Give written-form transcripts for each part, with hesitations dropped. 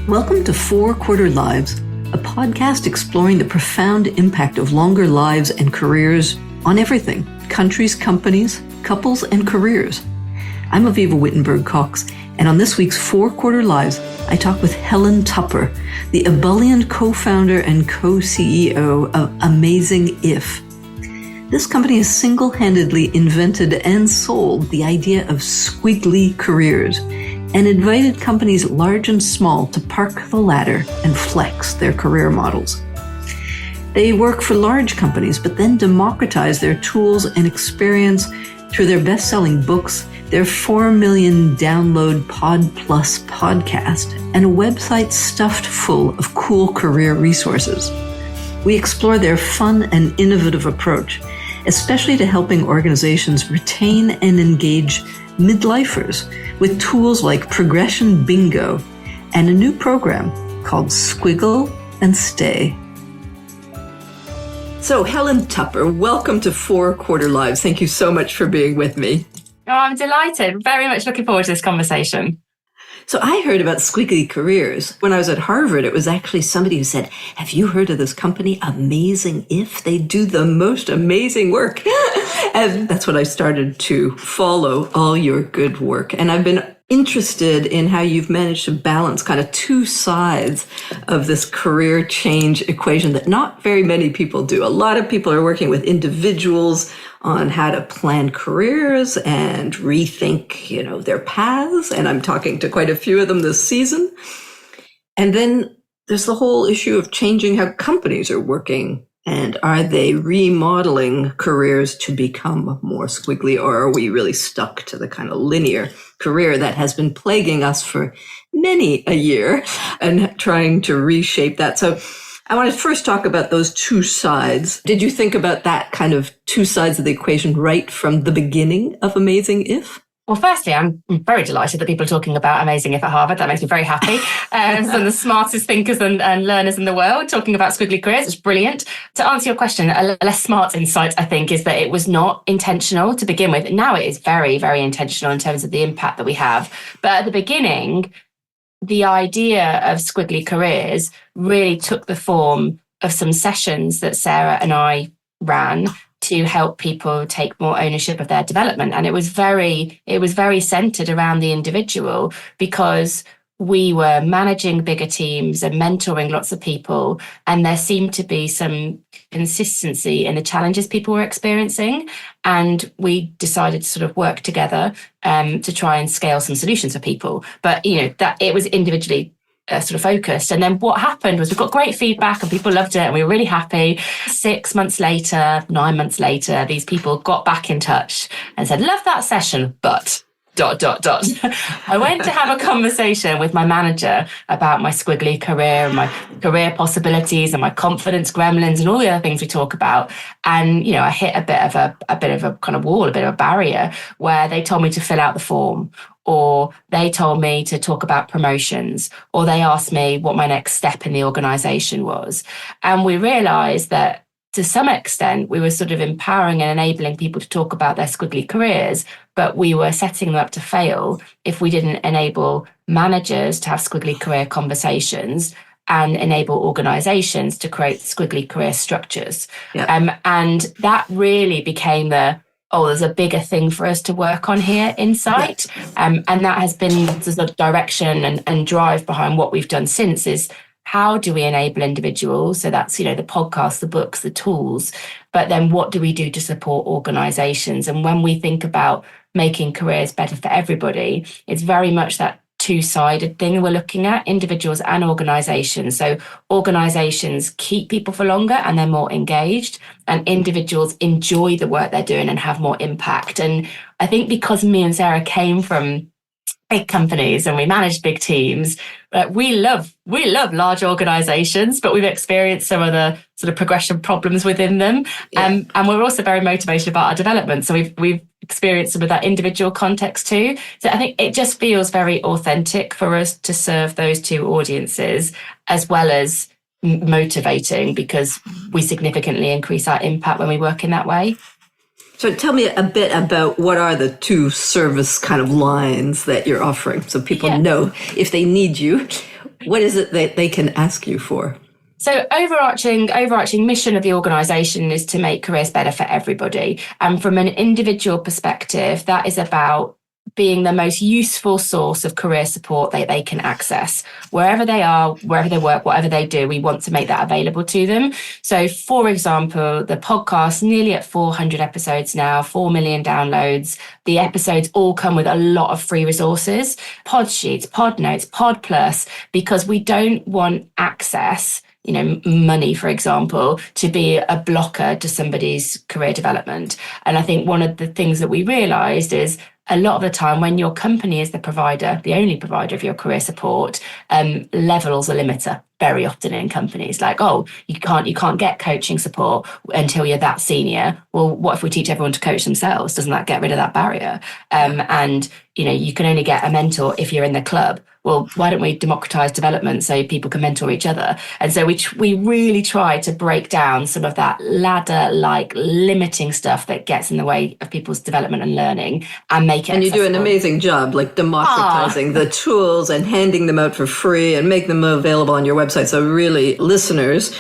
Welcome to 4 Quarter Lives, a podcast exploring the profound impact of longer lives and careers on everything: countries, companies, couples, and careers. I'm Avivah Wittenberg-Cox, and on this week's 4 Quarter Lives, I talk with Helen Tupper, the ebullient co-founder and co-CEO of Amazing If. This company has single-handedly invented and sold the idea of squiggly careers and invited companies large and small to park the ladder and flex their career models. They work for large companies, but then democratize their tools and experience through their best-selling books, their 4 million download Pod Plus podcast, and a website stuffed full of cool career resources. We explore their fun and innovative approach, especially to helping organizations retain and engage midlifers with tools like Progression Bingo and a new program called Squiggle and Stay. So, Helen Tupper, welcome to 4 Quarter Lives. Thank you so much for being with me. Oh, I'm delighted. Very much looking forward to this conversation. So I heard about squiggly careers. When I was at Harvard, it was actually somebody who said, have you heard of this company, Amazing If? They do the most amazing work. And that's when I started to follow all your good work. And I've been interested in how you've managed to balance kind of two sides of this career change equation that not very many people do. A lot of people are working with individuals on how to plan careers and rethink, their paths. And I'm talking to quite a few of them this season. And then there's the whole issue of changing how companies are working. And are they remodeling careers to become more squiggly, or are we really stuck to the kind of linear career that has been plaguing us for many a year and trying to reshape that? So I want to first talk about those two sides. Did you think about that kind of two sides of the equation right from the beginning of Amazing If? Well, firstly, I'm very delighted that people are talking about Amazing If at Harvard. That makes me very happy. Some of the smartest thinkers and learners in the world talking about squiggly careers. It's brilliant. To answer your question, a less smart insight, I think, is that it was not intentional to begin with. Now it is very, very intentional in terms of the impact that we have. But at the beginning, the idea of squiggly careers really took the form of some sessions that Sarah and I ran to help people take more ownership of their development. And it was very centered around the individual, because we were managing bigger teams and mentoring lots of people. And there seemed to be some consistency in the challenges people were experiencing. And we decided to sort of work together to try and scale some solutions for people. But, that it was individually sort of focused. And then what happened was we got great feedback and people loved it and we were really happy. 6 months later, 9 months later, these people got back in touch and said, love that session, but ... I went to have a conversation with my manager about my squiggly career and my career possibilities and my confidence gremlins and all the other things we talk about. And, I hit a bit of a kind of wall, a bit of a barrier, where they told me to fill out the form, or they told me to talk about promotions, or they asked me what my next step in the organization was. And we realized that to some extent, we were sort of empowering and enabling people to talk about their squiggly careers, but we were setting them up to fail if we didn't enable managers to have squiggly career conversations and enable organizations to create squiggly career structures. Yeah. And that really became there's a bigger thing for us to work on here insight. And that has been the sort of direction and drive behind what we've done since is, how do we enable individuals? So that's, the podcasts, the books, the tools. But then what do we do to support organizations? And when we think about making careers better for everybody, it's very much that two-sided thing we're looking at, individuals and organizations. So organizations keep people for longer and they're more engaged, and individuals enjoy the work they're doing and have more impact. And I think because me and Sarah came from big companies and we manage big teams, we love large organizations, but we've experienced some of the sort of progression problems within them. Yeah. And we're also very motivated about our development. So we've experienced some of that individual context too. So I think it just feels very authentic for us to serve those two audiences, as well as motivating, because we significantly increase our impact when we work in that way. So tell me a bit about what are the two service kind of lines that you're offering so people know if they need you, what is it that they can ask you for? So overarching mission of the organisation is to make careers better for everybody. And from an individual perspective, that is about being the most useful source of career support that they can access. Wherever they are, wherever they work, whatever they do, we want to make that available to them. So, for example, the podcast, nearly at 400 episodes now, 4 million downloads. The episodes all come with a lot of free resources, pod sheets, pod notes, pod plus, because we don't want access, money, for example, to be a blocker to somebody's career development. And I think one of the things that we realised is a lot of the time when your company is the provider, the only provider of your career support, level's a limiter very often in companies. Like, oh, you can't get coaching support until you're that senior. Well, what if we teach everyone to coach themselves? Doesn't that get rid of that barrier? And you can only get a mentor if you're in the club. Well, why don't we democratise development so people can mentor each other? And so we really try to break down some of that ladder-like limiting stuff that gets in the way of people's development and learning and make it accessible. And you do an amazing job, like democratizing the tools and handing them out for free and make them available on your website. So really, listeners,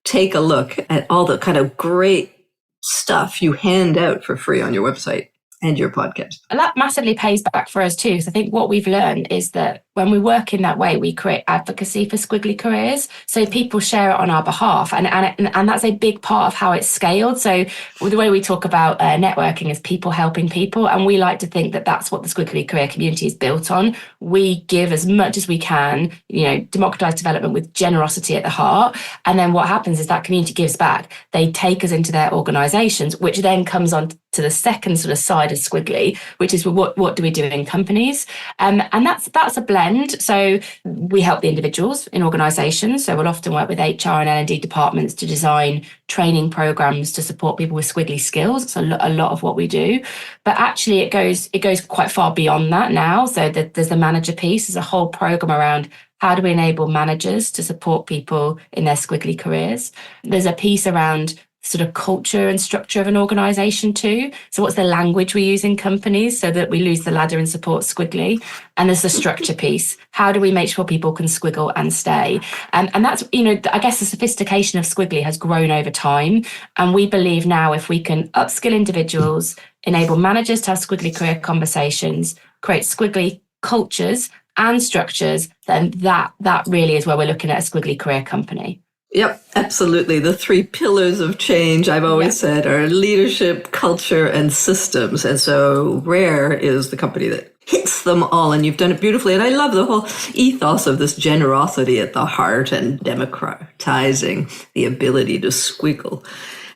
take a look at all the kind of great stuff you hand out for free on your website and your podcast. And that massively pays back for us too. Because I think what we've learned is that when we work in that way, we create advocacy for squiggly careers. So people share it on our behalf. And that's a big part of how it's scaled. So the way we talk about networking is people helping people. And we like to think that that's what the squiggly career community is built on. We give as much as we can, democratize development with generosity at the heart. And then what happens is that community gives back. They take us into their organizations, which then comes on to the second sort of side of squiggly, which is what do we do in companies? And that's a blend. So we help the individuals in organizations. So we'll often work with HR and L&D departments to design training programs to support people with squiggly skills. It's a lot of what we do. But actually it goes quite far beyond that now. So there's the manager piece. There's a whole program around how do we enable managers to support people in their squiggly careers. There's a piece around sort of culture and structure of an organization too. So what's the language we use in companies so that we lose the ladder and support squiggly? And there's the structure piece. How do we make sure people can squiggle and stay? And that's, I guess the sophistication of squiggly has grown over time. And we believe now if we can upskill individuals, enable managers to have squiggly career conversations, create squiggly cultures and structures, then that really is where we're looking at a squiggly career company. Yep, absolutely. The three pillars of change, I've always said, are leadership, culture, and systems. And so Rare is the company that hits them all, and you've done it beautifully. And I love the whole ethos of this generosity at the heart and democratizing the ability to squiggle.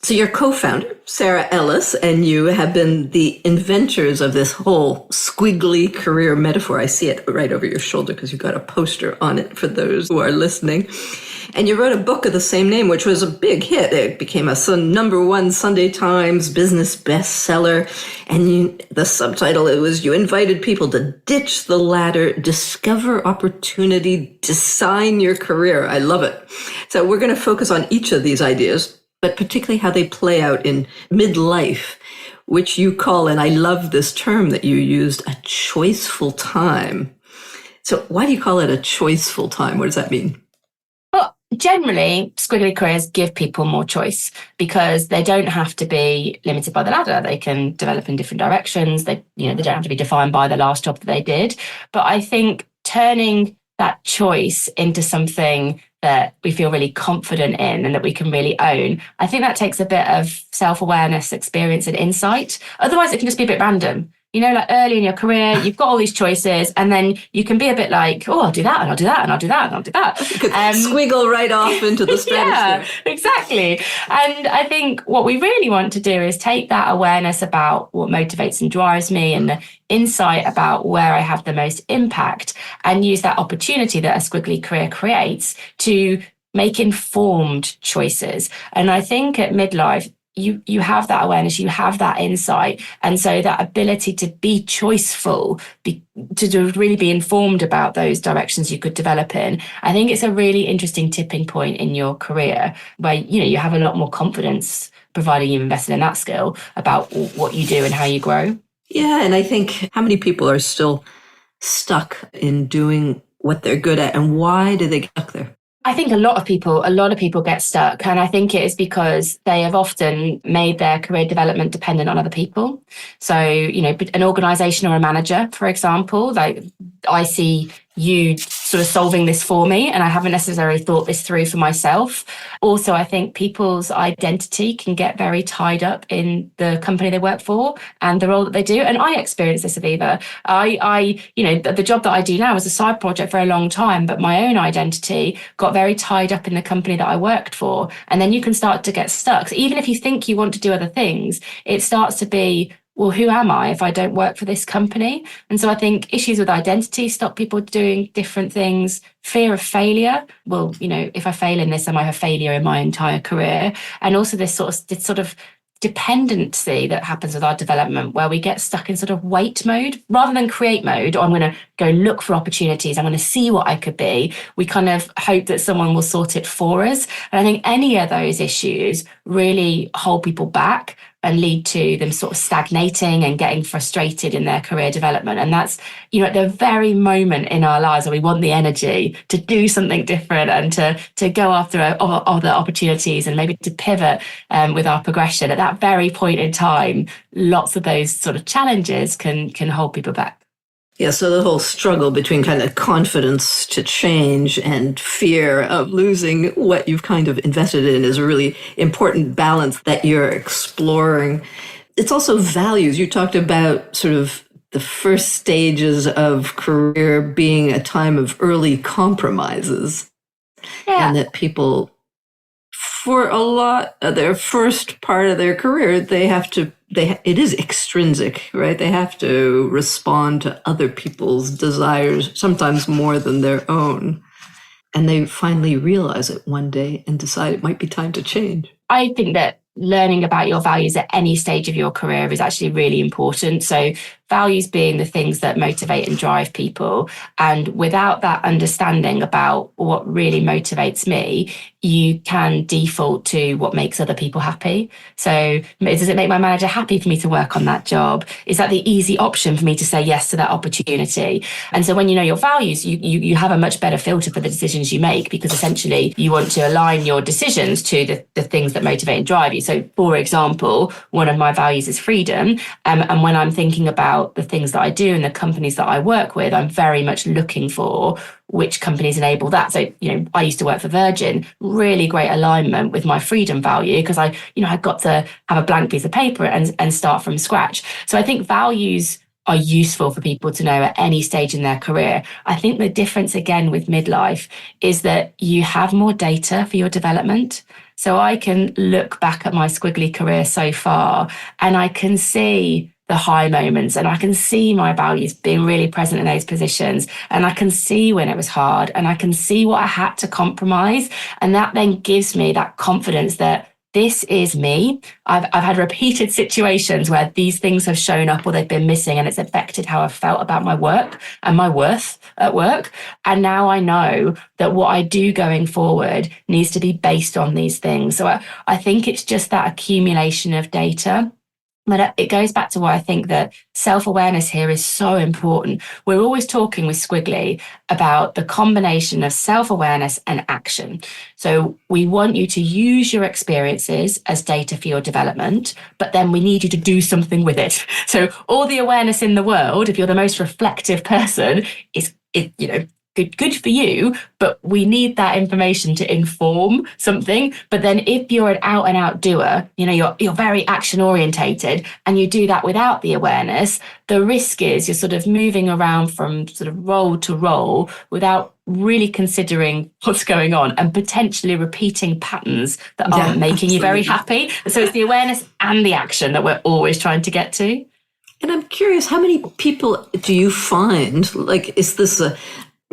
So your co-founder, Sarah Ellis, and you have been the inventors of this whole squiggly career metaphor. I see it right over your shoulder because you've got a poster on it for those who are listening. And you wrote a book of the same name, which was a big hit. It became a #1 Sunday Times business bestseller. And the subtitle, it was, you invited people to ditch the ladder, discover opportunity, design your career. I love it. So we're going to focus on each of these ideas, but particularly how they play out in midlife, which you call, and I love this term that you used, a choiceful time. So why do you call it a choiceful time? What does that mean? Generally, squiggly careers give people more choice because they don't have to be limited by the ladder. They can develop in different directions. They don't have to be defined by the last job that they did. But I think turning that choice into something that we feel really confident in and that we can really own, I think that takes a bit of self-awareness, experience, and insight. Otherwise, it can just be a bit random. Like early in your career, you've got all these choices, and then you can be a bit like, oh, I'll do that, and I'll do that, and I'll do that, and I'll do that. You could squiggle right off into the stratosphere. Yeah, exactly. And I think what we really want to do is take that awareness about what motivates and drives me and the insight about where I have the most impact and use that opportunity that a squiggly career creates to make informed choices. And I think at midlife, you have that awareness, you have that insight. And so that ability to be choiceful, to really be informed about those directions you could develop in, I think it's a really interesting tipping point in your career where, you have a lot more confidence providing you've invested in that skill, about what you do and how you grow. Yeah, and I think how many people are still stuck in doing what they're good at, and why do they get stuck there? I think a lot of people get stuck, and I think it is because they have often made their career development dependent on other people. So, an organization or a manager, for example, like I see you sort of solving this for me, and I haven't necessarily thought this through for myself. Also, I think people's identity can get very tied up in the company they work for and the role that they do. And I experienced this, Avivah. The job that I do now was a side project for a long time, but my own identity got very tied up in the company that I worked for. And then you can start to get stuck. So even if you think you want to do other things, it starts to be, well, who am I if I don't work for this company? And so I think issues with identity stop people doing different things. Fear of failure. Well, if I fail in this, am I a failure in my entire career? And also this sort of dependency that happens with our development, where we get stuck in sort of wait mode rather than create mode. Or I'm going to go look for opportunities. I'm going to see what I could be. We kind of hope that someone will sort it for us. And I think any of those issues really hold people back and lead to them sort of stagnating and getting frustrated in their career development. And that's, at the very moment in our lives where we want the energy to do something different and to go after other opportunities and maybe to pivot with our progression. At that very point in time, lots of those sort of challenges can hold people back. Yeah, so the whole struggle between kind of confidence to change and fear of losing what you've kind of invested in is a really important balance that you're exploring. It's also values. You talked about sort of the first stages of career being a time of early compromises. Yeah. And that people, for a lot of their first part of their career, it is extrinsic, right? They have to respond to other people's desires, sometimes more than their own. And they finally realize it one day and decide it might be time to change. I think that learning about your values at any stage of your career is actually really important. So values being the things that motivate and drive people. And without that understanding about what really motivates me, you can default to what makes other people happy. So does it make my manager happy for me to work on that job? Is that the easy option for me to say yes to that opportunity? And so when you know your values, you have a much better filter for the decisions you make, because essentially you want to align your decisions to the things that motivate and drive you. So for example, one of my values is freedom. And when I'm thinking about the things that I do and the companies that I work with, I'm very much looking for which companies enable that. So, I used to work for Virgin, really great alignment with my freedom value, because I got to have a blank piece of paper and start from scratch. So I think values are useful for people to know at any stage in their career. I think the difference again with midlife is that you have more data for your development. So I can look back at my squiggly career so far and I can see the high moments, and I can see my values being really present in those positions, and I can see when it was hard, and I can see what I had to compromise, and that then gives me that confidence that this is me. I've had repeated situations where these things have shown up or they've been missing, and it's affected how I felt about my work and my worth at work. And now I know that what I do going forward needs to be based on these things. So I think it's just that accumulation of data. But it goes back to why I think that self-awareness here is so important. We're always talking with Squiggly about the combination of self-awareness and action. So we want you to use your experiences as data for your development, but then we need you to do something with it. So all the awareness in the world, if you're the most reflective person, is good for you, but we need that information to inform something. But then if you're an out and out doer, you're very action orientated and you do that without the awareness, the risk is you're sort of moving around from sort of role to role without really considering what's going on and potentially repeating patterns that aren't making you very happy. So it's the awareness and the action that we're always trying to get to. And I'm curious, how many people do you find, is this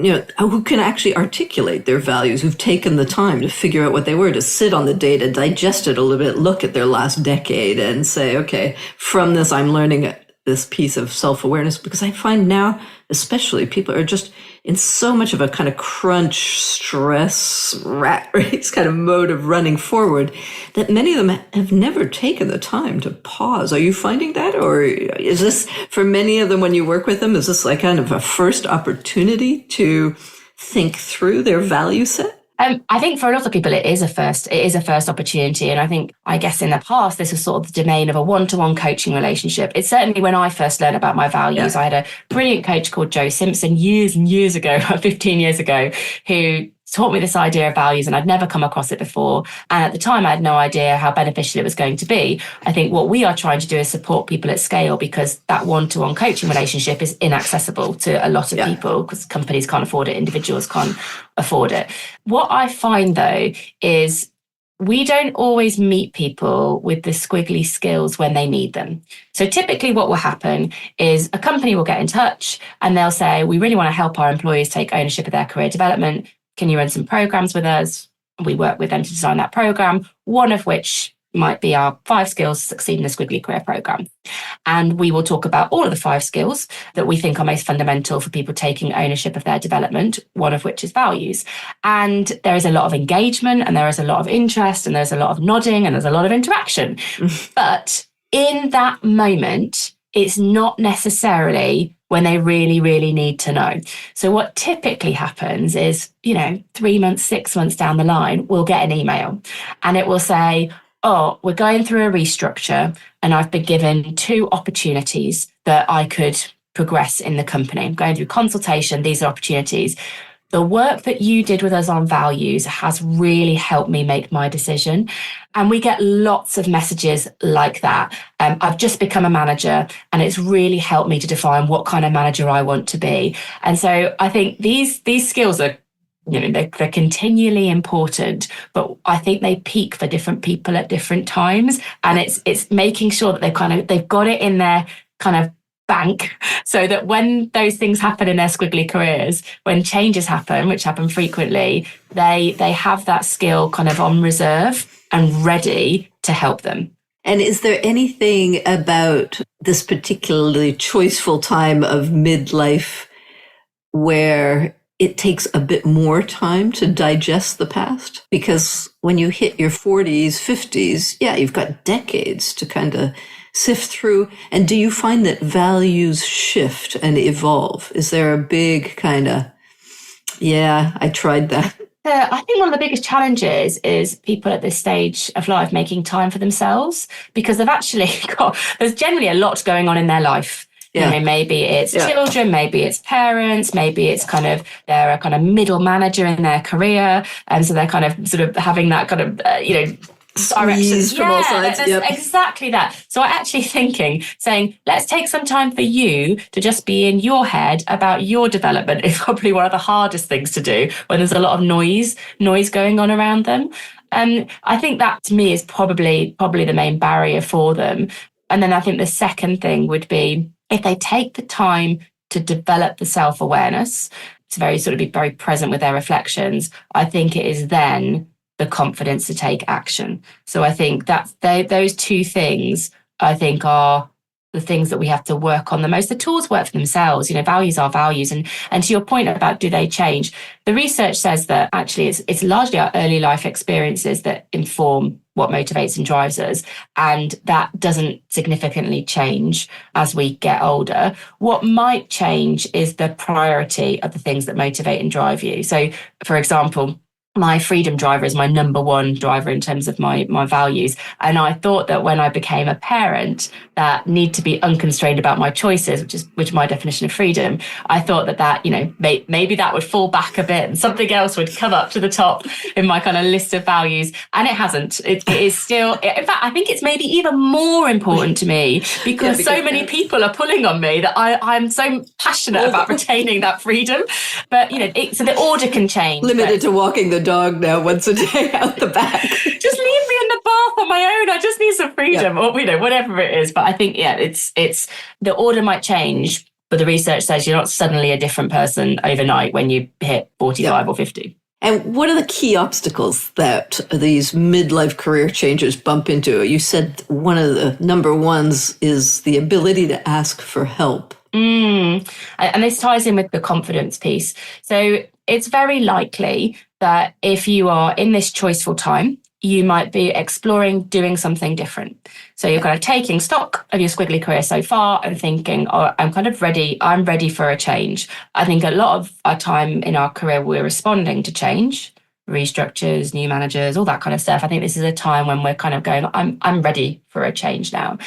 who can actually articulate their values, who've taken the time to figure out what they were, to sit on the data, digest it a little bit, look at their last decade and say, okay, from this, I'm learning this piece of self-awareness? Because I find now especially, people are just in so much of a kind of crunch, stress, rat race kind of mode of running forward that many of them have never taken the time to pause. Are you finding that? Or is this, for many of them, when you work with them, is this like kind of a first opportunity to think through their value set? I think for a lot of people, it is a first opportunity. And I guess in the past, this was sort of the domain of a one-to-one coaching relationship. It's certainly when I first learned about my values, I had a brilliant coach called Joe Simpson years and years ago, 15 years ago, who taught me this idea of values, and I'd never come across it before. And at the time, I had no idea how beneficial it was going to be. I think what we are trying to do is support people at scale, because that one-to-one coaching relationship is inaccessible to a lot of people, because companies can't afford it, individuals can't afford it. What I find, though, is we don't always meet people with the squiggly skills when they need them. So typically what will happen is a company will get in touch and they'll say, we really want to help our employees take ownership of their career development. Can you run some programs with us? We work with them to design that program, one of which might be our 5 skills to succeed in a squiggly career program. And we will talk about all of the 5 skills that we think are most fundamental for people taking ownership of their development, one of which is values. And there is a lot of engagement, and there is a lot of interest, and there's a lot of nodding, and there's a lot of interaction. But in that moment, it's not necessarily when they really, really need to know. So what typically happens is, 3 months, 6 months down the line, we'll get an email and it will say, oh, we're going through a restructure and I've been given 2 opportunities that I could progress in the company. I'm going through consultation. These are opportunities. The work that you did with us on values has really helped me make my decision. And we get lots of messages like that. I've just become a manager and it's really helped me to define what kind of manager I want to be. And so I think these skills are, they're continually important, but I think they peak for different people at different times. And it's making sure that they've got it in their kind of bank, so that when those things happen in their squiggly careers, when changes happen, which happen frequently, they have that skill kind of on reserve and ready to help them. And is there anything about this particularly choiceful time of midlife where it takes a bit more time to digest the past? Because when you hit your 40s, 50s, you've got decades to kind of sift through. And do you find that values shift and evolve? Is there a big kind of, I tried that? I think one of the biggest challenges is people at this stage of life making time for themselves, because they've actually there's generally a lot going on in their life. Maybe it's children, maybe it's parents, maybe it's they're a kind of middle manager in their career. And so they're kind of sort of having that kind of, directions from all sides. Exactly that. So I'm actually saying, let's take some time for you to just be in your head about your development is probably one of the hardest things to do when there's a lot of noise going on around them. And I think that to me is probably the main barrier for them. And then I think the second thing would be, if they take the time to develop the self-awareness, to be very present with their reflections, I think it is then the confidence to take action. So I think that those 2 things, I think, are the things that we have to work on the most. The tools work for themselves. Values are values. And to your point about do they change, the research says that actually it's largely our early life experiences that inform what motivates and drives us. And that doesn't significantly change as we get older. What might change is the priority of the things that motivate and drive you. So, for example, my freedom driver is my number 1 driver in terms of my values. And I thought that when I became a parent that need to be unconstrained about my choices, which is my definition of freedom, I thought that maybe that would fall back a bit and something else would come up to the top in my kind of list of values. And it hasn't. It is still, in fact, I think it's maybe even more important to me because so many people are pulling on me that I'm so passionate about retaining that freedom. But, so the order can change. Limited to walking the dog now once a day out the back. Just leave me in the bath on my own. I just need some freedom, or whatever it is. But I think it's the order might change, but the research says you're not suddenly a different person overnight when you hit 45 or 50. And what are the key obstacles that these midlife career changers bump into? You said one of the number ones is the ability to ask for help. And this ties in with the confidence piece. So it's very likely that if you are in this choiceful time, you might be exploring doing something different. So you're kind of taking stock of your squiggly career so far and thinking, oh, I'm kind of ready. I'm ready for a change. I think a lot of our time in our career, we're responding to change, restructures, new managers, all that kind of stuff. I think this is a time when we're kind of going, I'm ready for a change now.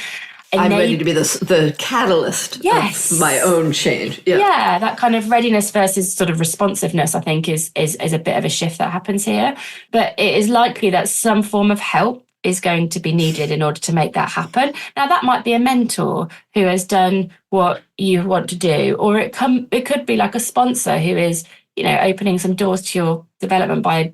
I'm ready to be the catalyst of my own change. Yeah, that kind of readiness versus sort of responsiveness, I think, is a bit of a shift that happens here. But it is likely that some form of help is going to be needed in order to make that happen. Now, that might be a mentor who has done what you want to do, or it could be like a sponsor who is, opening some doors to your development by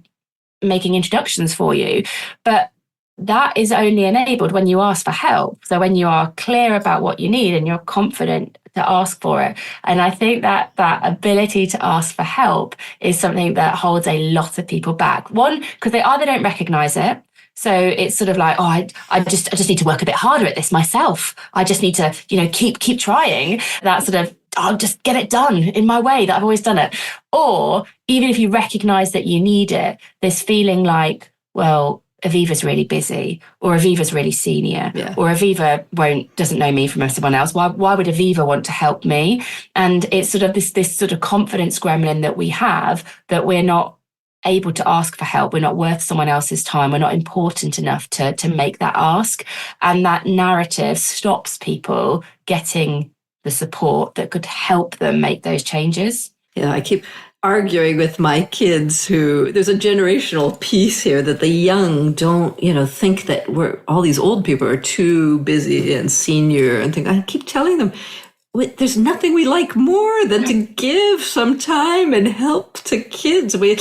making introductions for you. But that is only enabled when you ask for help. So when you are clear about what you need and you're confident to ask for it. And I think that ability to ask for help is something that holds a lot of people back. One, because they either don't recognize it. So it's sort of like, oh, I just need to work a bit harder at this myself. I just need to, keep trying. That sort of, I'll just get it done in my way that I've always done it. Or even if you recognize that you need it, this feeling like, well, Avivah's really busy, or Avivah's really senior, or Avivah doesn't know me from someone else. Why would Avivah want to help me? And it's sort of this sort of confidence gremlin that we have, that we're not able to ask for help. We're not worth someone else's time. We're not important enough to make that ask. And that narrative stops people getting the support that could help them make those changes. Yeah, I keep arguing with my kids there's a generational piece here that the young don't, think that all these old people are too busy and senior and think. I keep telling them, there's nothing we like more than to give some time and help to kids. We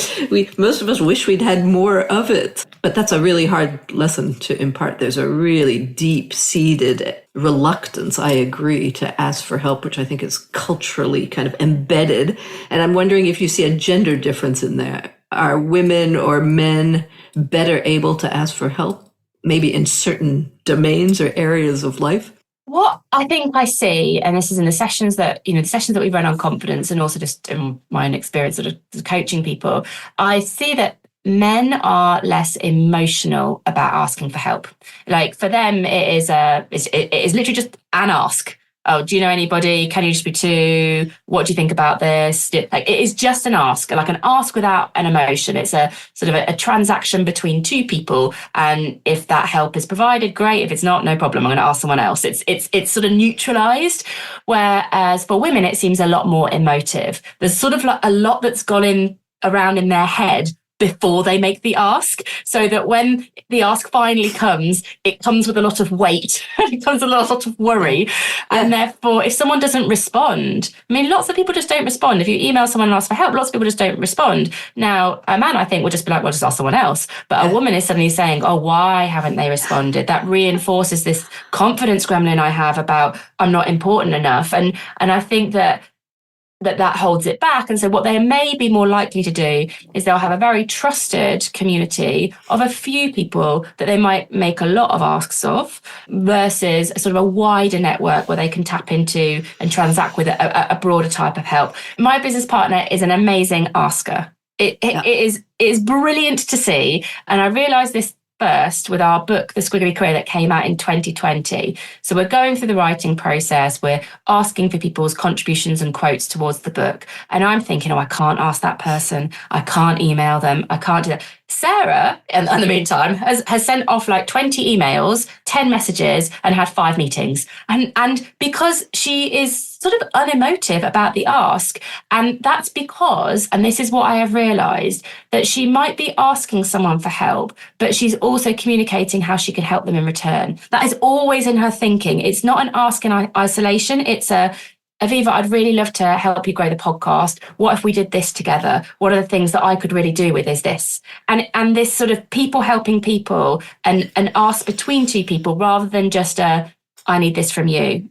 most of us wish we'd had more of it, but that's a really hard lesson to impart. There's a really deep-seated reluctance, I agree, to ask for help, which I think is culturally kind of embedded. And I'm wondering if you see a gender difference in there. Are women or men better able to ask for help, maybe in certain domains or areas of life? What I think I see, and this is in the sessions that we run on confidence, and also just in my own experience sort of coaching people, I see that men are less emotional about asking for help. Like for them, it is literally just an ask. Oh, do you know anybody? Can you just be two? What do you think about this? Like it is just an ask without an emotion. It's a sort of a transaction between two people. And if that help is provided, great. If it's not, no problem. I'm going to ask someone else. It's sort of neutralized. Whereas for women, it seems a lot more emotive. There's sort of like a lot that's gone around in their head before they make the ask, so that when the ask finally comes, it comes with a lot of weight, it comes with a lot of worry. And therefore, if someone doesn't respond, lots of people just don't respond. If you email someone and ask for help, lots of people just don't respond. Now, a man, I think, will just be like, well, just ask someone else. But a woman is suddenly saying, oh, why haven't they responded? That reinforces this confidence gremlin I have about I'm not important enough. And I think that holds it back. And so what they may be more likely to do is they'll have a very trusted community of a few people that they might make a lot of asks of, versus sort of a wider network where they can tap into and transact with a broader type of help. My business partner is an amazing asker. It is brilliant to see. And I realized this first with our book, The Squiggly Career, that came out in 2020. So we're going through the writing process. We're asking for people's contributions and quotes towards the book. And I'm thinking, I can't ask that person. I can't email them. I can't do that. Sarah, in the meantime, has sent off like 20 emails, 10 messages, and had 5 meetings. And because she is sort of unemotive about the ask, and that's because, and this is what I have realized, that she might be asking someone for help, but she's also communicating how she can help them in return. That is always in her thinking. It's not an ask in isolation. It's Avivah, I'd really love to help you grow the podcast. What if we did this together? What are the things that I could really do with is this? And this sort of people helping people and ask between two people rather than just I need this from you.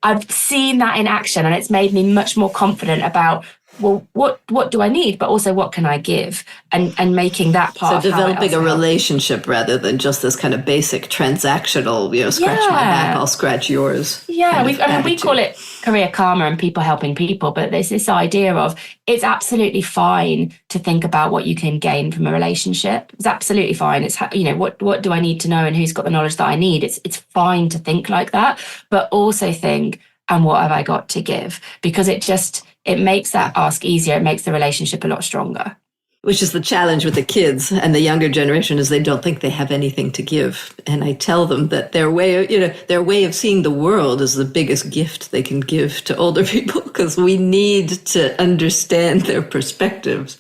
I've seen that in action, and it's made me much more confident about, well, what do I need, but also what can I give, and making that part. So developing a relationship rather than just this kind of basic transactional, scratch my back, I'll scratch yours. Yeah, we call it career karma and people helping people, but there's this idea of it's absolutely fine to think about what you can gain from a relationship. It's absolutely fine. It's, what do I need to know and who's got the knowledge that I need? It's fine to think like that, but also think, and what have I got to give? Because it makes that ask easier. It makes the relationship a lot stronger. Which is the challenge with the kids and the younger generation, is they don't think they have anything to give. And I tell them that their way of seeing the world is the biggest gift they can give to older people, because we need to understand their perspectives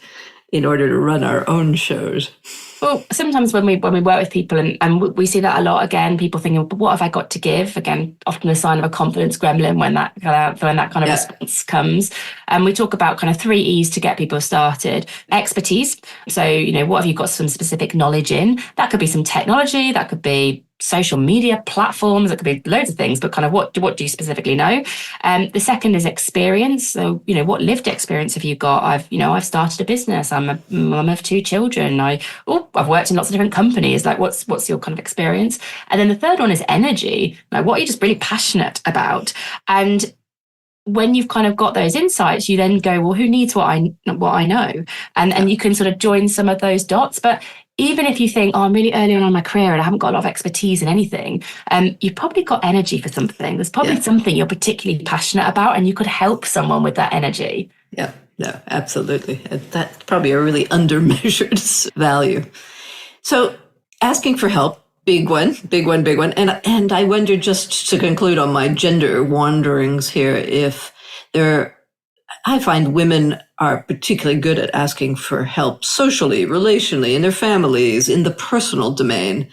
in order to run our own shows. Well, sometimes when we work with people, and we see that a lot, again, people thinking, but what have I got to give? Again, often a sign of a confidence gremlin when that kind of response comes. And we talk about kind of 3 E's to get people started. Expertise. So, what have you got some specific knowledge in? That could be some technology, that could be social media platforms, it could be loads of things, but kind of what do you specifically know? The second is experience. So, what lived experience have you got? I've started a business. I'm a mum of 2 children. I've worked in lots of different companies. Like, what's your kind of experience? And then the third one is energy. Like, what are you just really passionate about? And when you've kind of got those insights, you then go, well, who needs what I know? And you can sort of join some of those dots. But even if you think, I'm really early on in my career and I haven't got a lot of expertise in anything, you've probably got energy for something. There's probably something you're particularly passionate about, and you could help someone with that energy. Yeah, no, absolutely. That's probably a really undermeasured value. So asking for help, big one. And I wonder, just to conclude on my gender wanderings here, I find women are particularly good at asking for help socially, relationally, in their families, in the personal domain.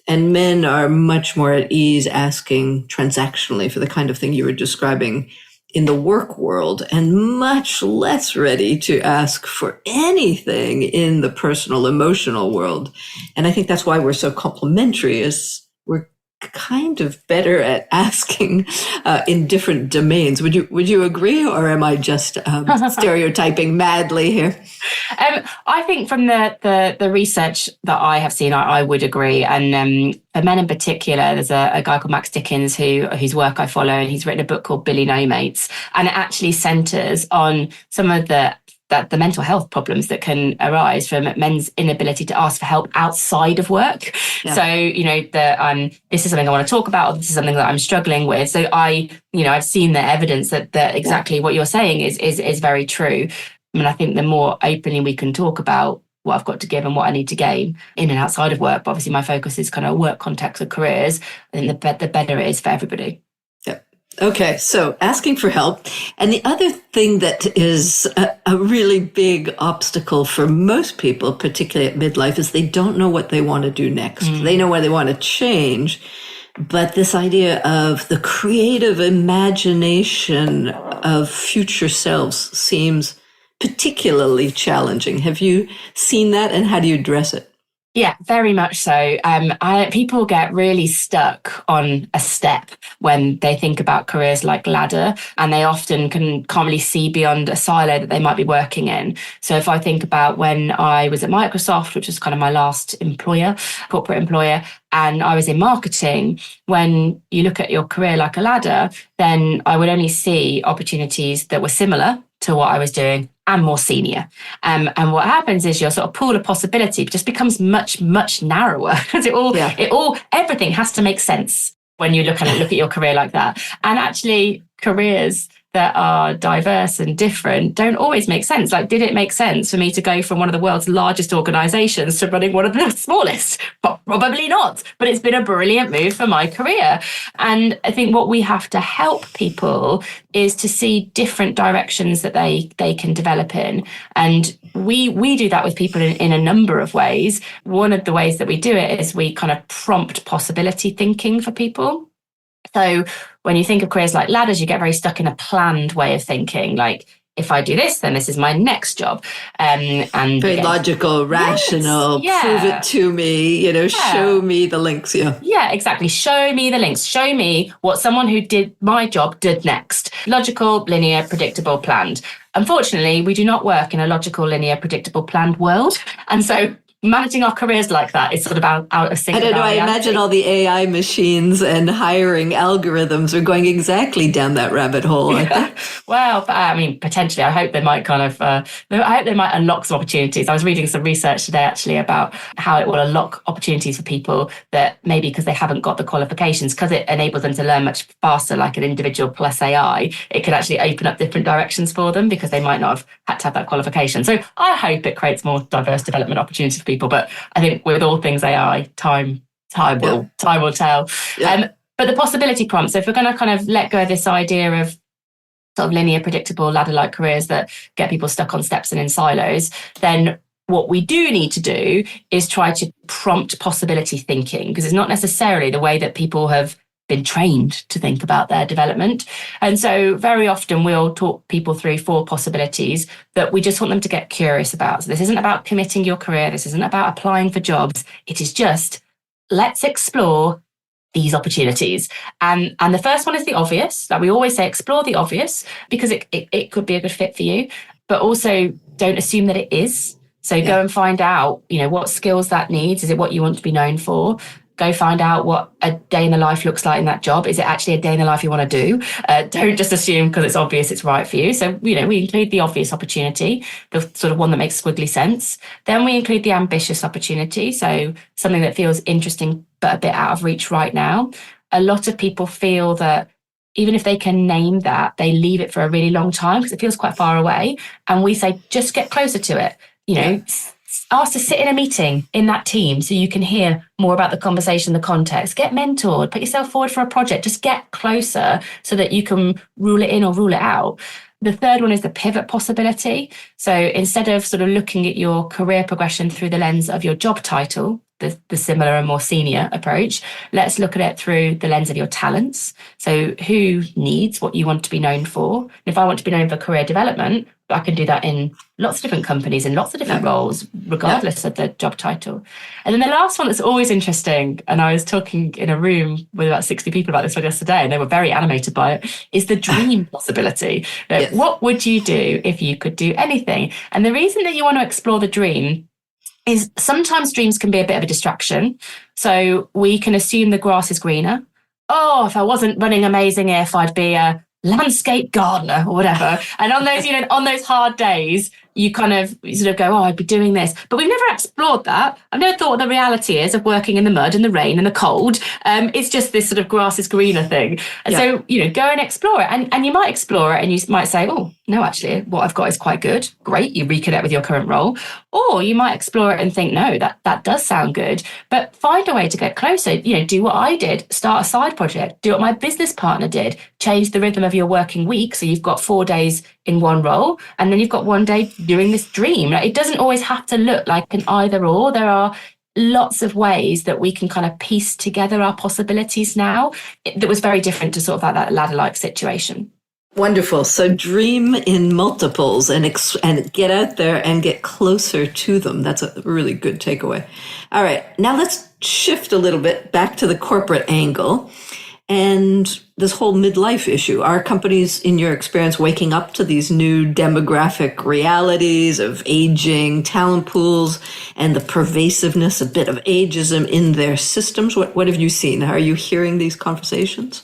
And men are much more at ease asking transactionally for the kind of thing you were describing in the work world, and much less ready to ask for anything in the personal, emotional world. And I think that's why we're so complementary, is we're kind of better at asking in different domains. Would you agree, or am I just stereotyping madly here? I think from the research that I have seen, I would agree. And for men in particular, there's a guy called Max Dickens whose work I follow, and he's written a book called Billy No Mates, and it actually centres on some of the mental health problems that can arise from men's inability to ask for help outside of work. Yeah. So, this is something I want to talk about, or this is something that I'm struggling with. So I've seen the evidence that exactly what you're saying is very true. I mean, I think the more openly we can talk about what I've got to give and what I need to gain in and outside of work, but obviously my focus is kind of work context of careers, I think the better it is for everybody. Okay, so asking for help. And the other thing that is a really big obstacle for most people, particularly at midlife, is they don't know what they want to do next. They know where they want to change, but this idea of the creative imagination of future selves seems particularly challenging. Have you seen that, and how do you address it? Yeah, very much so. People get really stuck on a step when they think about careers like ladder, and they often can't really see beyond a silo that they might be working in. So if I think about when I was at Microsoft, which was kind of my last corporate employer, and I was in marketing, when you look at your career like a ladder, then I would only see opportunities that were similar to what I was doing and more senior. And what happens is your sort of pool of possibility just becomes much, much narrower, because everything has to make sense when you look at your career like that. And actually, careers that are diverse and different don't always make sense. Like, did it make sense for me to go from one of the world's largest organizations to running one of the smallest? Probably not, but it's been a brilliant move for my career. And I think what we have to help people is to see different directions that they can develop in. And we do that with people in a number of ways. One of the ways that we do it is we kind of prompt possibility thinking for people. So when you think of careers like ladders, you get very stuck in a planned way of thinking. Like, if I do this, then this is my next job. And very logical, rational, prove it to me, show me the links. Yeah, exactly. Show me the links. Show me what someone who did my job did next. Logical, linear, predictable, planned. Unfortunately, we do not work in a logical, linear, predictable, planned world. And so managing our careers like that is sort of out of sync. I don't know. I imagine all the AI machines and hiring algorithms are going exactly down that rabbit hole, aren't they? Well, I mean, potentially. I hope they might I hope they might unlock some opportunities. I was reading some research today actually about how it will unlock opportunities for people that maybe because they haven't got the qualifications, because it enables them to learn much faster, like an individual plus AI, it could actually open up different directions for them because they might not have had to have that qualification. So I hope it creates more diverse development opportunities for people. But I think with all things AI, time will tell. Yeah. But the possibility prompt. So if we're going to kind of let go of this idea of sort of linear, predictable, ladder-like careers that get people stuck on steps and in silos, then what we do need to do is try to prompt possibility thinking, because it's not necessarily the way that people have been trained to think about their development. And so very often we'll talk people through 4 possibilities that we just want them to get curious about. So this isn't about committing your career. This isn't about applying for jobs. It is just, let's explore these opportunities. And the first one is the obvious. Like we always say, explore the obvious, because it could be a good fit for you, but also don't assume that it is. So go and find out, what skills that needs. Is it what you want to be known for? Go find out what a day in the life looks like in that job. Is it actually a day in the life you want to do? Don't just assume because it's obvious it's right for you. So, we include the obvious opportunity, the sort of one that makes squiggly sense. Then we include the ambitious opportunity. So something that feels interesting, but a bit out of reach right now. A lot of people feel that even if they can name that, they leave it for a really long time because it feels quite far away. And we say, just get closer to it. Ask to sit in a meeting in that team so you can hear more about the conversation, the context. Get mentored, put yourself forward for a project. Just get closer so that you can rule it in or rule it out. The third one is the pivot possibility. So instead of sort of looking at your career progression through the lens of your job title, the similar and more senior approach, let's look at it through the lens of your talents. So who needs what you want to be known for? And if I want to be known for career development, I can do that in lots of different companies, in lots of different roles, regardless of the job title. And then the last one that's always interesting, and I was talking in a room with about 60 people about this one yesterday, and they were very animated by it, is the dream possibility. What would you do if you could do anything? And the reason that you want to explore the dream is sometimes dreams can be a bit of a distraction. So we can assume the grass is greener. Oh, if I wasn't running Amazing If, I'd be a landscape gardener or whatever. And on those, on those hard days, you kind of sort of go, oh, I'd be doing this. But we've never explored that. I've never thought what the reality is of working in the mud and the rain and the cold. It's just this sort of grass is greener thing. And so, go and explore it. And you might explore it and you might say, oh, no, actually, what I've got is quite good. Great. You reconnect with your current role. Or you might explore it and think, no, that does sound good. But find a way to get closer. Do what I did. Start a side project. Do what my business partner did. Change the rhythm of your working week. So you've got 4 days in one role, and then you've got 1 day doing this dream. It doesn't always have to look like an either or. There are lots of ways that we can kind of piece together our possibilities now that was very different to sort of that ladder-like situation. Wonderful. So dream in multiples and get out there and get closer to them. That's a really good takeaway. All right. Now let's shift a little bit back to the corporate angle and this whole midlife issue. Are companies, in your experience, waking up to these new demographic realities of aging talent pools and the pervasiveness, a bit of ageism in their systems? What have you seen? Are you hearing these conversations?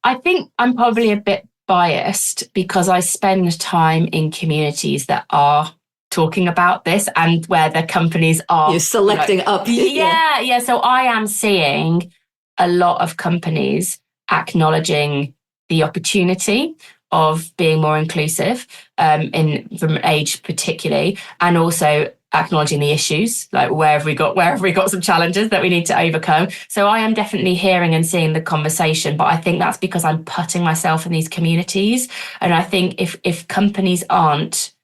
I think I'm probably a bit biased because I spend time in communities that are talking about this and where the companies are... You're selecting up. Yeah. So I am seeing a lot of companies acknowledging the opportunity of being more inclusive from age particularly, and also acknowledging the issues, like where have we got some challenges that we need to overcome. So I am definitely hearing and seeing the conversation, but I think that's because I'm putting myself in these communities. And I think if companies aren't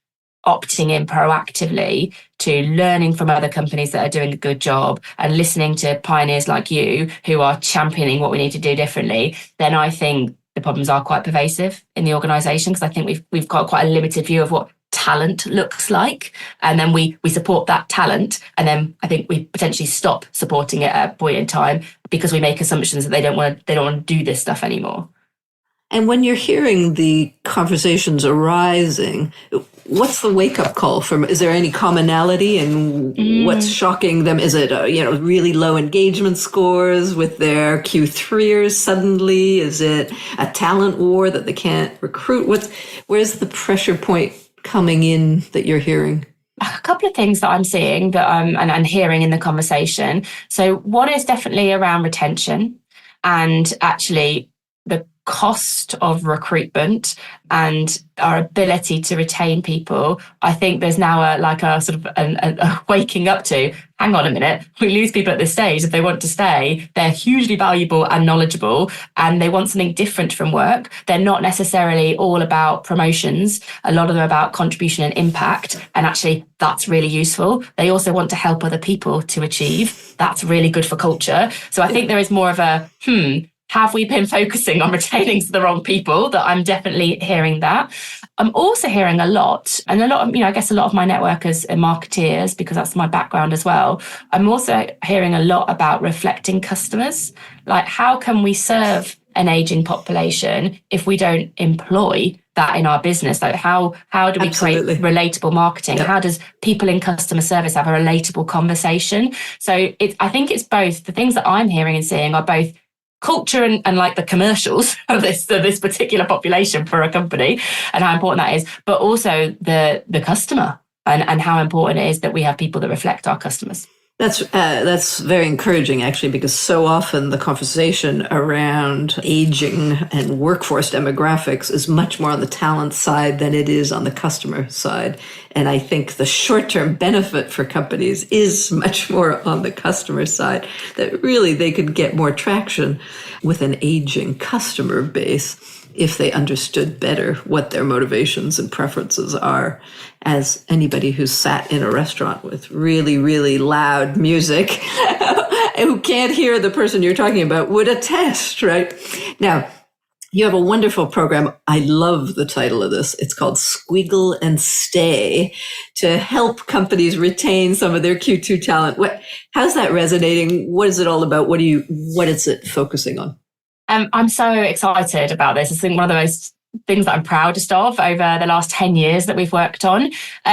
opting in proactively to learning from other companies that are doing a good job and listening to pioneers like you who are championing what we need to do differently, then I think the problems are quite pervasive in the organisation, because I think we've got quite a limited view of what talent looks like, and then we support that talent, and then I think we potentially stop supporting it at a point in time because we make assumptions that they don't want to do this stuff anymore. And when you're hearing the conversations arising, what's the wake-up call from? Is there any commonality in what's shocking them? Is it, really low engagement scores with their Q3ers suddenly? Is it a talent war that they can't recruit? Where's the pressure point coming in that you're hearing? A couple of things that I'm seeing that and hearing in the conversation. So one is definitely around retention and actually the cost of recruitment and our ability to retain people. I think there's now a waking up to, hang on a minute, we lose people at this stage. If they want to stay, they're hugely valuable and knowledgeable and they want something different from work. They're not necessarily all about promotions. A lot of them are about contribution and impact. And actually that's really useful. They also want to help other people to achieve. That's really good for culture. So I think there is more of a, have we been focusing on retaining the wrong people? That I'm definitely hearing that. I'm also hearing a lot of, I guess a lot of my networkers are marketeers because that's my background as well. I'm also hearing a lot about reflecting customers. Like, how can we serve an aging population if we don't employ that in our business? Like, how do we create relatable marketing? Yep. How does people in customer service have a relatable conversation? So I think it's both. The things that I'm hearing and seeing are both culture and like the commercials of this particular population for a company and how important that is, but also the customer and how important it is that we have people that reflect our customers. That's very encouraging, actually, because so often the conversation around aging and workforce demographics is much more on the talent side than it is on the customer side. And I think the short-term benefit for companies is much more on the customer side, that really they could get more traction with an aging customer base if they understood better what their motivations and preferences are. As anybody who's sat in a restaurant with really, really loud music who can't hear the person you're talking about would attest, right? Now, you have a wonderful program. I love the title of this. It's called Squiggle and Stay, to help companies retain some of their Q2 talent. How's that resonating? What is it all about? What is it focusing on? I'm so excited about this. I think one of the most things that I'm proudest of over the last 10 years that we've worked on.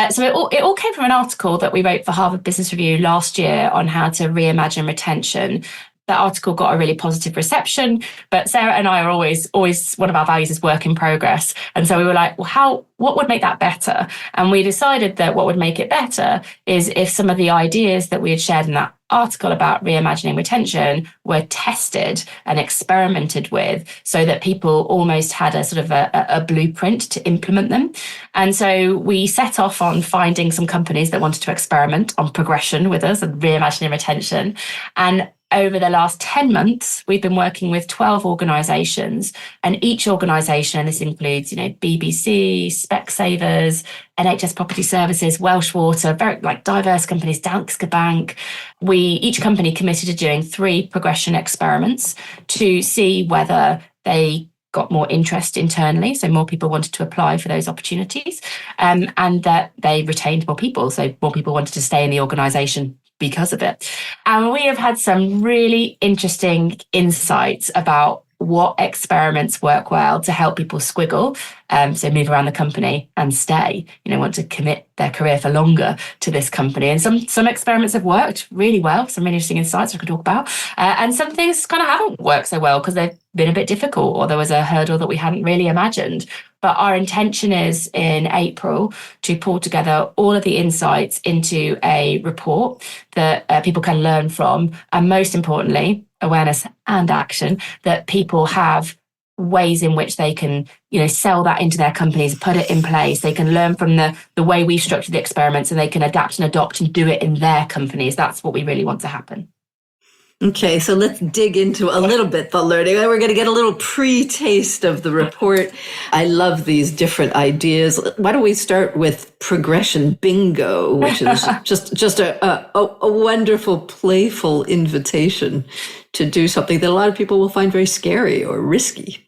So it all came from an article that we wrote for Harvard Business Review last year on how to reimagine retention. That article got a really positive reception, but Sarah and I are always one of our values is work in progress. And so we were like, well, what would make that better? And we decided that what would make it better is if some of the ideas that we had shared in that article about reimagining retention were tested and experimented with so that people almost had a sort of a blueprint to implement them. And so we set off on finding some companies that wanted to experiment on progression with us and reimagining retention. And over the last 10 months, we've been working with 12 organisations, and each organisation, and this includes, BBC, Specsavers, NHS Property Services, Welsh Water, very diverse companies, Danske Bank. Each company committed to doing 3 progression experiments to see whether they got more interest internally, so more people wanted to apply for those opportunities, and that they retained more people, so more people wanted to stay in the organisation because of it. And we have had some really interesting insights about what experiments work well to help people squiggle, so move around the company and stay, want to commit their career for longer to this company. And some experiments have worked really well, some really interesting insights I could talk about. And some things kind of haven't worked so well because they've been a bit difficult or there was a hurdle that we hadn't really imagined. But our intention is in April to pull together all of the insights into a report that people can learn from. And most importantly, awareness and action, that people have ways in which they can, sell that into their companies, put it in place. They can learn from the way we structure the experiments and they can adapt and adopt and do it in their companies. That's what we really want to happen. Okay, so let's dig into a little bit the learning. We're going to get a little pre-taste of the report. I love these different ideas. Why don't we start with progression bingo, which is just a wonderful, playful invitation to do something that a lot of people will find very scary or risky.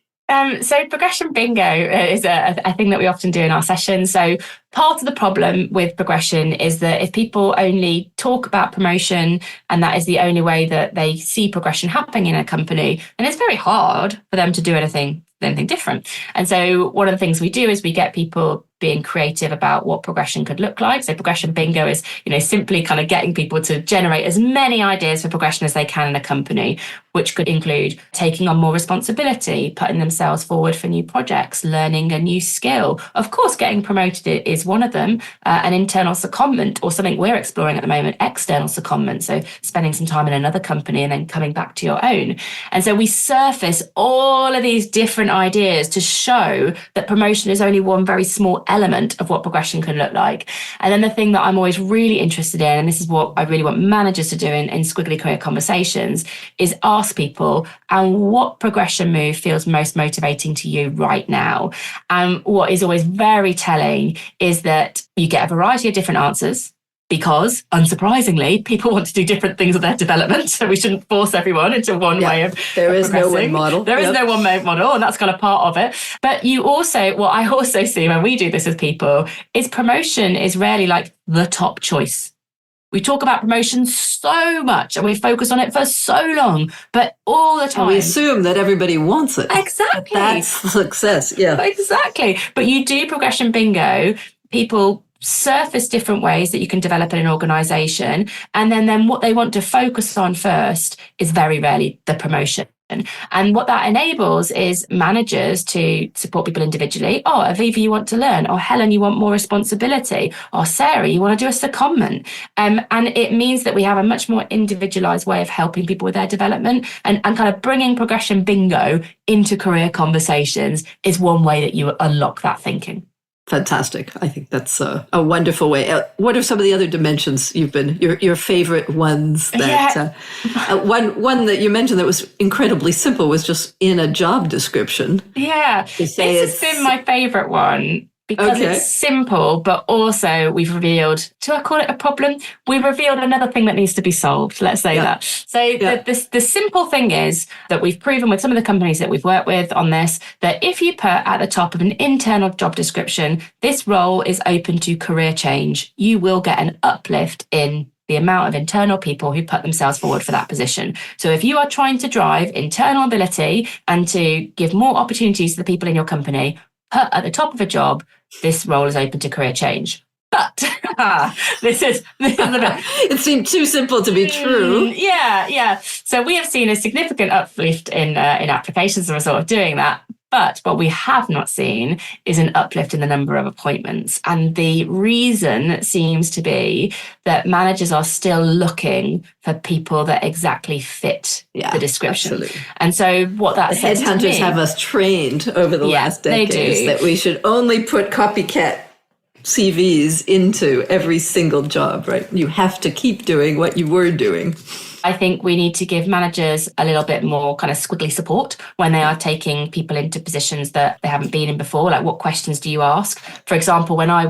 So progression bingo is a thing that we often do in our sessions. So part of the problem with progression is that if people only talk about promotion and that is the only way that they see progression happening in a company, then it's very hard for them to do anything anything different. And so one of the things we do is we get people being creative about what progression could look like. So progression bingo is, simply kind of getting people to generate as many ideas for progression as they can in a company, which could include taking on more responsibility, putting themselves forward for new projects, learning a new skill. Of course, getting promoted is one of them, an internal secondment, or something we're exploring at the moment, external secondment. So spending some time in another company and then coming back to your own. And so we surface all of these different ideas to show that promotion is only one very small element of what progression can look like. And then the thing that I'm always really interested in, and this is what I really want managers to do in squiggly career conversations, is ask people, and what progression move feels most motivating to you right now? And what is always very telling is that you get a variety of different answers, because, unsurprisingly, people want to do different things with their development. So we shouldn't force everyone into one way of There is no one model. There is no one model, and that's kind of part of it. But what I also see when we do this with people is promotion is rarely like the top choice. We talk about promotion so much and we focus on it for so long, but all the time. And we assume that everybody wants it. Exactly. That's success, yeah. Exactly. But you do progression bingo, people surface different ways that you can develop in an organization. And then what they want to focus on first is very rarely the promotion. And what that enables is managers to support people individually. Oh, Avivah, you want to learn. Or Helen, you want more responsibility. Or Sarah, you want to do a secondment. And it means that we have a much more individualized way of helping people with their development, and kind of bringing progression bingo into career conversations is one way that you unlock that thinking. Fantastic. I think that's a wonderful way. What are some of the other dimensions you've been, your favorite ones that, one that you mentioned that was incredibly simple was just in a job description. Yeah. This has been my favorite one because it's simple, but also we've revealed, do I call it a problem? We revealed another thing that needs to be solved. Let's say that. So the simple thing is that we've proven with some of the companies that we've worked with on this, that if you put at the top of an internal job description, this role is open to career change, you will get an uplift in the amount of internal people who put themselves forward for that position. So if you are trying to drive internal ability and to give more opportunities to the people in your company, put at the top of a job, this role is open to career change. But this is a bit. It seemed too simple to be true. Yeah. So we have seen a significant uplift in applications as a result of doing that. But what we have not seen is an uplift in the number of appointments. And the reason seems to be that managers are still looking for people that exactly fit the description. Absolutely. And so what that says to me... Headhunters have us trained over the last decades that we should only put copycat CVs into every single job, right? You have to keep doing what you were doing. I think we need to give managers a little bit more kind of squiggly support when they are taking people into positions that they haven't been in before. Like, what questions do you ask? For example, when I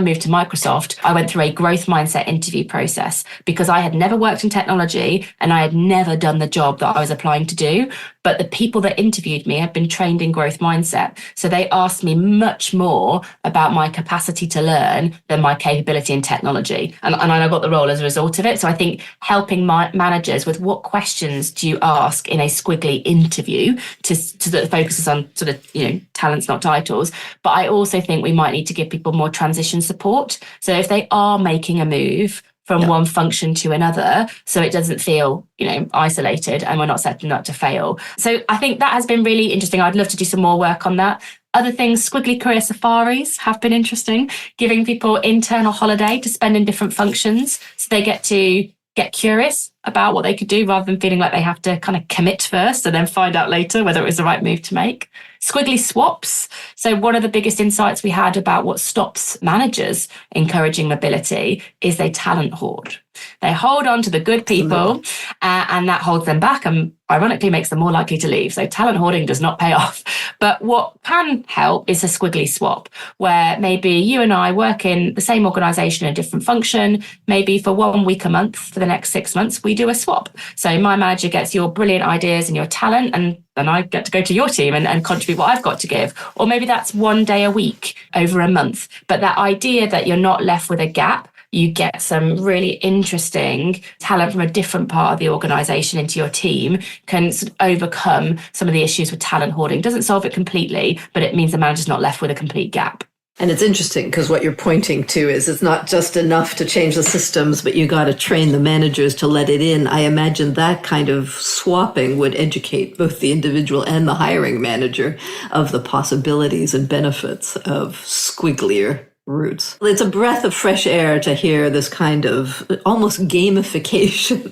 moved to Microsoft, I went through a growth mindset interview process because I had never worked in technology and I had never done the job that I was applying to do. But the people that interviewed me had been trained in growth mindset. So they asked me much more about my capacity to learn than my capability in technology. And I got the role as a result of it. So I think helping my managers with what questions do you ask in a squiggly interview to that focuses on sort of, talents, not titles. But I also think we might need to give people more transition support. So if they are making a move from one function to another, so it doesn't feel, isolated and we're not setting up to fail. So I think that has been really interesting. I'd love to do some more work on that. Other things, squiggly career safaris have been interesting, giving people internal holiday to spend in different functions so they get to get curious about what they could do rather than feeling like they have to kind of commit first and then find out later whether it was the right move to make. Squiggly swaps. So one of the biggest insights we had about what stops managers encouraging mobility is they talent hoard. They hold on to the good people and that holds them back and ironically makes them more likely to leave. So talent hoarding does not pay off. But what can help is a squiggly swap, where maybe you and I work in the same organisation in a different function. Maybe for 1 week a month for the next 6 months, we do a swap. So my manager gets your brilliant ideas and your talent and I get to go to your team and contribute what I've got to give. Or maybe that's 1 day a week over a month. But that idea that you're not left with a gap, you get some really interesting talent from a different part of the organization into your team, can sort of overcome some of the issues with talent hoarding. Doesn't solve it completely, but it means the manager's not left with a complete gap. And it's interesting because what you're pointing to is it's not just enough to change the systems, but you got to train the managers to let it in. I imagine that kind of swapping would educate both the individual and the hiring manager of the possibilities and benefits of squigglier routes. It's a breath of fresh air to hear this kind of almost gamification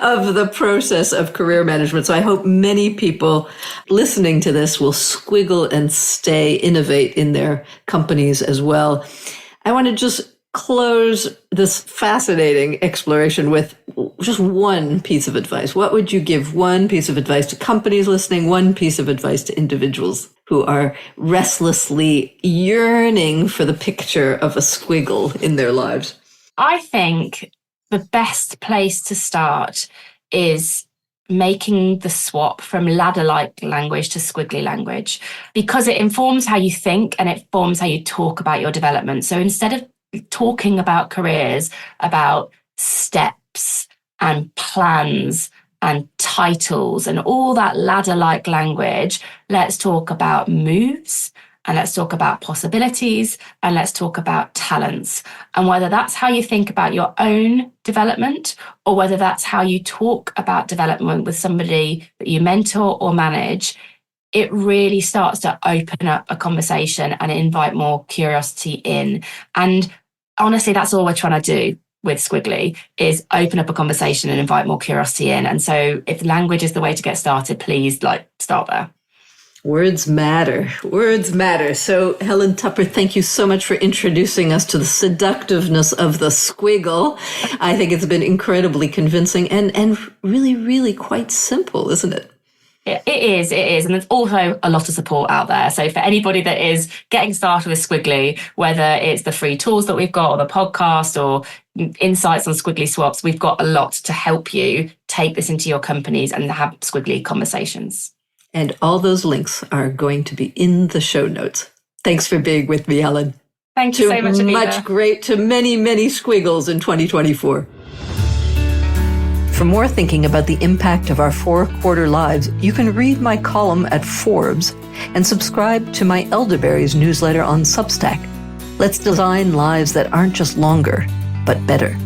of the process of career management. So I hope many people listening to this will squiggle and innovate in their companies as well. I want to just close this fascinating exploration with just one piece of advice. What would you give one piece of advice to companies listening, one piece of advice to individuals who are restlessly yearning for the picture of a squiggle in their lives? I think the best place to start is making the swap from ladder-like language to squiggly language, because it informs how you think and it forms how you talk about your development. So instead of talking about careers, about steps and plans and titles and all that ladder-like language, let's talk about moves, and let's talk about possibilities, and let's talk about talents. And whether that's how you think about your own development, or whether that's how you talk about development with somebody that you mentor or manage, it really starts to open up a conversation and invite more curiosity in. And honestly, that's all we're trying to do with Squiggly, is open up a conversation and invite more curiosity in. And so if language is the way to get started, please start there. Words matter. Words matter. So Helen Tupper, thank you so much for introducing us to the seductiveness of the squiggle. I think it's been incredibly convincing and really, really quite simple, isn't it? It is. And there's also a lot of support out there. So for anybody that is getting started with Squiggly, whether it's the free tools that we've got or the podcast or insights on Squiggly swaps, we've got a lot to help you take this into your companies and have Squiggly conversations. And all those links are going to be in the show notes. Thanks for being with me, Helen. Thank you so much, Avivah. To many, many squiggles in 2024. For more thinking about the impact of our 4-quarter lives, you can read my column at Forbes and subscribe to my Elderberries newsletter on Substack. Let's design lives that aren't just longer, but better.